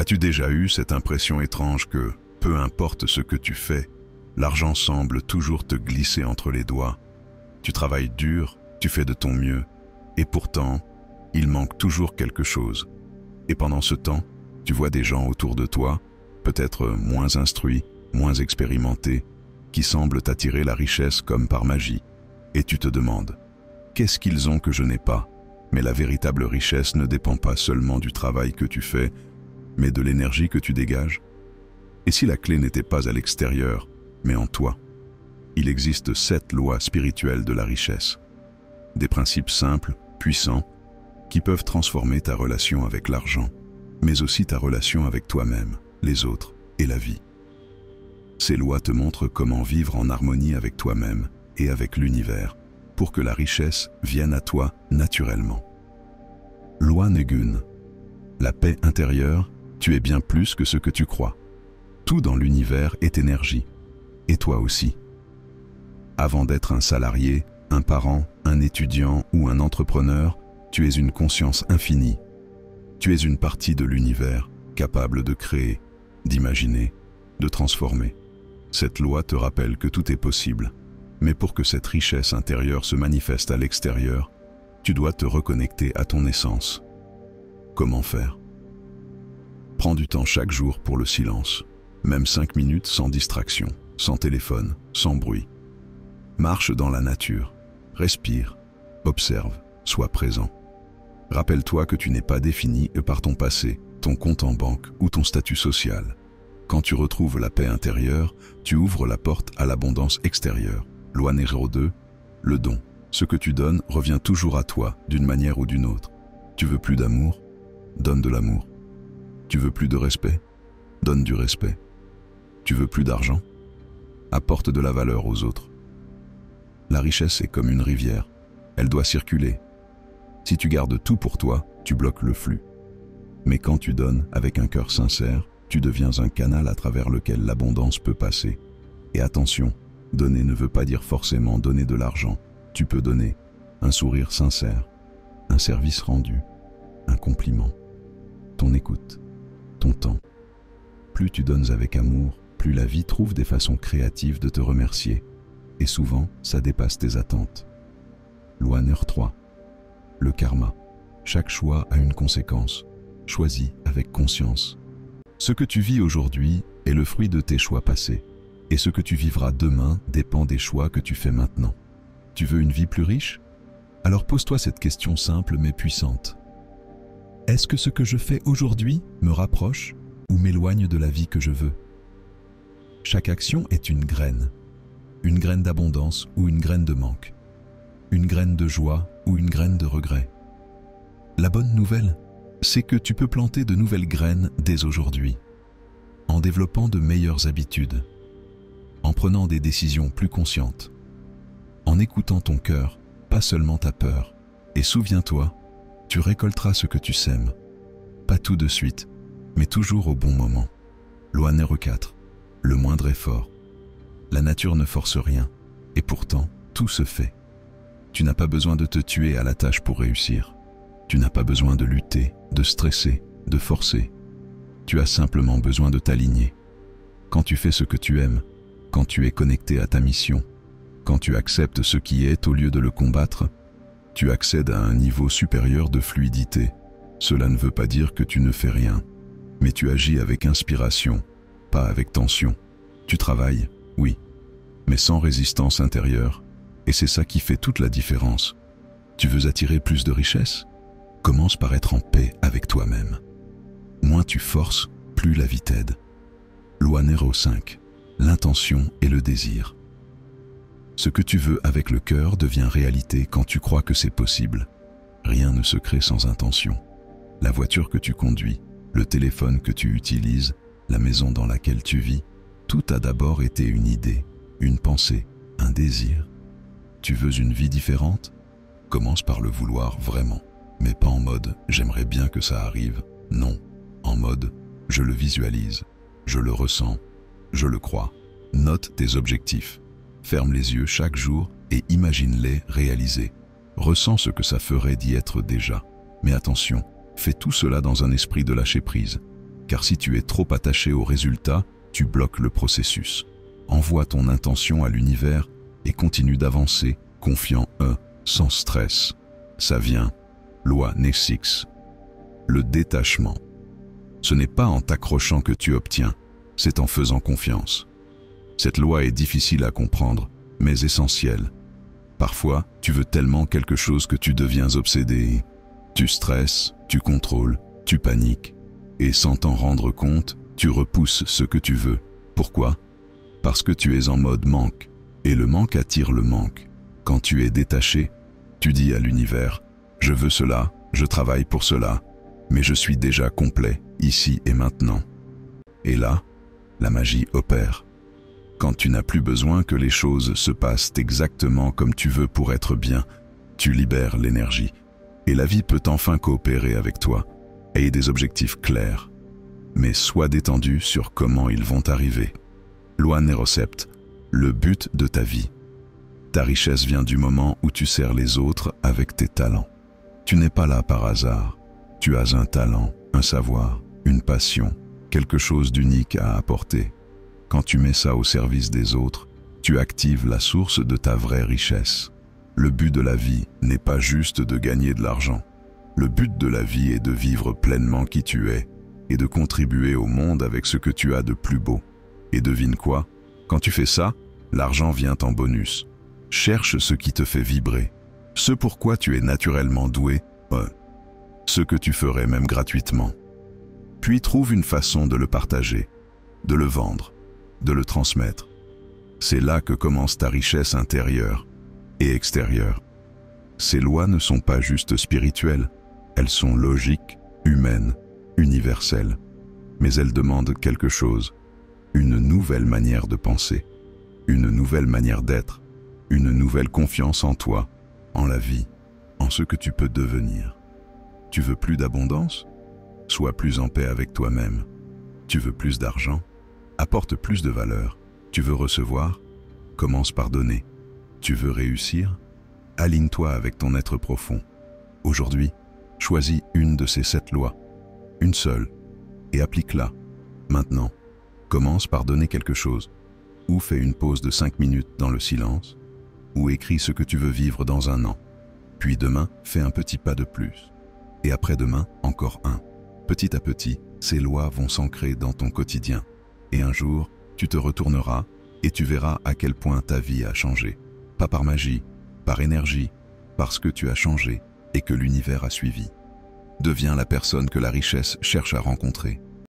As-tu déjà eu cette impression étrange que, peu importe ce que tu fais, l'argent semble toujours te glisser entre les doigts? Tu travailles dur, tu fais de ton mieux, et pourtant, il manque toujours quelque chose. Et pendant ce temps, tu vois des gens autour de toi, peut-être moins instruits, moins expérimentés, qui semblent attirer la richesse comme par magie. Et tu te demandes, qu'est-ce qu'ils ont que je n'ai pas? Mais la véritable richesse ne dépend pas seulement du travail que tu fais, mais de l'énergie que tu dégages. Et si la clé n'était pas à l'extérieur, mais en toi? Il existe 7 lois spirituelles de la richesse. Des principes simples, puissants, qui peuvent transformer ta relation avec l'argent, mais aussi ta relation avec toi-même, les autres et la vie. Ces lois te montrent comment vivre en harmonie avec toi-même et avec l'univers, pour que la richesse vienne à toi naturellement. Loi Negun. La paix intérieure, tu es bien plus que ce que tu crois. Tout dans l'univers est énergie, et toi aussi. Avant d'être un salarié, un parent, un étudiant ou un entrepreneur, tu es une conscience infinie. Tu es une partie de l'univers, capable de créer, d'imaginer, de transformer. Cette loi te rappelle que tout est possible. Mais pour que cette richesse intérieure se manifeste à l'extérieur, tu dois te reconnecter à ton essence. Comment faire? Prends du temps chaque jour pour le silence, même 5 minutes sans distraction, sans téléphone, sans bruit. Marche dans la nature, respire, observe, sois présent. Rappelle-toi que tu n'es pas défini par ton passé, ton compte en banque ou ton statut social. Quand tu retrouves la paix intérieure, tu ouvres la porte à l'abondance extérieure. Loi numéro 2, le don. Ce que tu donnes revient toujours à toi, d'une manière ou d'une autre. Tu veux plus d'amour? Donne de l'amour. Tu veux plus de respect? Donne du respect. Tu veux plus d'argent? Apporte de la valeur aux autres. La richesse est comme une rivière. Elle doit circuler. Si tu gardes tout pour toi, tu bloques le flux. Mais quand tu donnes avec un cœur sincère, tu deviens un canal à travers lequel l'abondance peut passer. Et attention, donner ne veut pas dire forcément donner de l'argent. Tu peux donner un sourire sincère, un service rendu, un compliment, ton écoute, ton temps. Plus tu donnes avec amour, plus la vie trouve des façons créatives de te remercier. Et souvent, ça dépasse tes attentes. Loi numéro 3. Le karma. Chaque choix a une conséquence. Choisis avec conscience. Ce que tu vis aujourd'hui est le fruit de tes choix passés. Et ce que tu vivras demain dépend des choix que tu fais maintenant. Tu veux une vie plus riche? Alors pose-toi cette question simple mais puissante. Est-ce que ce que je fais aujourd'hui me rapproche ou m'éloigne de la vie que je veux? Chaque action est une graine d'abondance ou une graine de manque, une graine de joie ou une graine de regret. La bonne nouvelle, c'est que tu peux planter de nouvelles graines dès aujourd'hui, en développant de meilleures habitudes, en prenant des décisions plus conscientes, en écoutant ton cœur, pas seulement ta peur. Et souviens-toi, tu récolteras ce que tu sèmes, pas tout de suite, mais toujours au bon moment. Loi numéro 4. Le moindre effort. La nature ne force rien, et pourtant, tout se fait. Tu n'as pas besoin de te tuer à la tâche pour réussir. Tu n'as pas besoin de lutter, de stresser, de forcer. Tu as simplement besoin de t'aligner. Quand tu fais ce que tu aimes, quand tu es connecté à ta mission, quand tu acceptes ce qui est au lieu de le combattre, tu accèdes à un niveau supérieur de fluidité. Cela ne veut pas dire que tu ne fais rien, mais tu agis avec inspiration, pas avec tension. Tu travailles, oui, mais sans résistance intérieure, et c'est ça qui fait toute la différence. Tu veux attirer plus de richesse? Commence par être en paix avec toi-même. Moins tu forces, plus la vie t'aide. Loi numéro 5. L'intention et le désir. Ce que tu veux avec le cœur devient réalité quand tu crois que c'est possible. Rien ne se crée sans intention. La voiture que tu conduis, le téléphone que tu utilises, la maison dans laquelle tu vis, tout a d'abord été une idée, une pensée, un désir. Tu veux une vie différente? Commence par le vouloir vraiment, mais pas en mode « j'aimerais bien que ça arrive ». Non, en mode « je le visualise, je le ressens, je le crois ». Note tes objectifs. Ferme les yeux chaque jour et imagine-les réalisés. Ressens ce que ça ferait d'y être déjà. Mais attention, fais tout cela dans un esprit de lâcher prise, car si tu es trop attaché au résultat, tu bloques le processus. Envoie ton intention à l'univers et continue d'avancer, confiant, sans stress. Ça vient. Loi Nessix. Le détachement. Ce n'est pas en t'accrochant que tu obtiens, c'est en faisant confiance. Cette loi est difficile à comprendre, mais essentielle. Parfois, tu veux tellement quelque chose que tu deviens obsédé. Tu stresses, tu contrôles, tu paniques. Et sans t'en rendre compte, tu repousses ce que tu veux. Pourquoi? Parce que tu es en mode manque. Et le manque attire le manque. Quand tu es détaché, tu dis à l'univers, je veux cela, je travaille pour cela, mais je suis déjà complet, ici et maintenant. Et là, la magie opère. Quand tu n'as plus besoin que les choses se passent exactement comme tu veux pour être bien, tu libères l'énergie. Et la vie peut enfin coopérer avec toi, et des objectifs clairs. Mais sois détendu sur comment ils vont arriver. Loi Nérocept, le but de ta vie. Ta richesse vient du moment où tu sers les autres avec tes talents. Tu n'es pas là par hasard. Tu as un talent, un savoir, une passion, quelque chose d'unique à apporter. Quand tu mets ça au service des autres, tu actives la source de ta vraie richesse. Le but de la vie n'est pas juste de gagner de l'argent. Le but de la vie est de vivre pleinement qui tu es et de contribuer au monde avec ce que tu as de plus beau. Et devine quoi? Quand tu fais ça, l'argent vient en bonus. Cherche ce qui te fait vibrer, ce pourquoi tu es naturellement doué, ce que tu ferais même gratuitement. Puis trouve une façon de le partager, de le vendre, de le transmettre. C'est là que commence ta richesse intérieure et extérieure. Ces lois ne sont pas juste spirituelles, elles sont logiques, humaines, universelles. Mais elles demandent quelque chose, une nouvelle manière de penser, une nouvelle manière d'être, une nouvelle confiance en toi, en la vie, en ce que tu peux devenir. Tu veux plus d'abondance? Sois plus en paix avec toi-même. Tu veux plus d'argent? Apporte plus de valeur. Tu veux recevoir? Commence par donner. Tu veux réussir? Aligne-toi avec ton être profond. Aujourd'hui, choisis une de ces 7 lois, une seule, et applique-la. Maintenant, commence par donner quelque chose, ou fais une pause de 5 minutes dans le silence, ou écris ce que tu veux vivre dans un an. Puis demain, fais un petit pas de plus. Et après-demain, encore un. Petit à petit, ces lois vont s'ancrer dans ton quotidien. Et un jour, tu te retourneras et tu verras à quel point ta vie a changé. Pas par magie, par énergie, parce que tu as changé et que l'univers a suivi. Deviens la personne que la richesse cherche à rencontrer.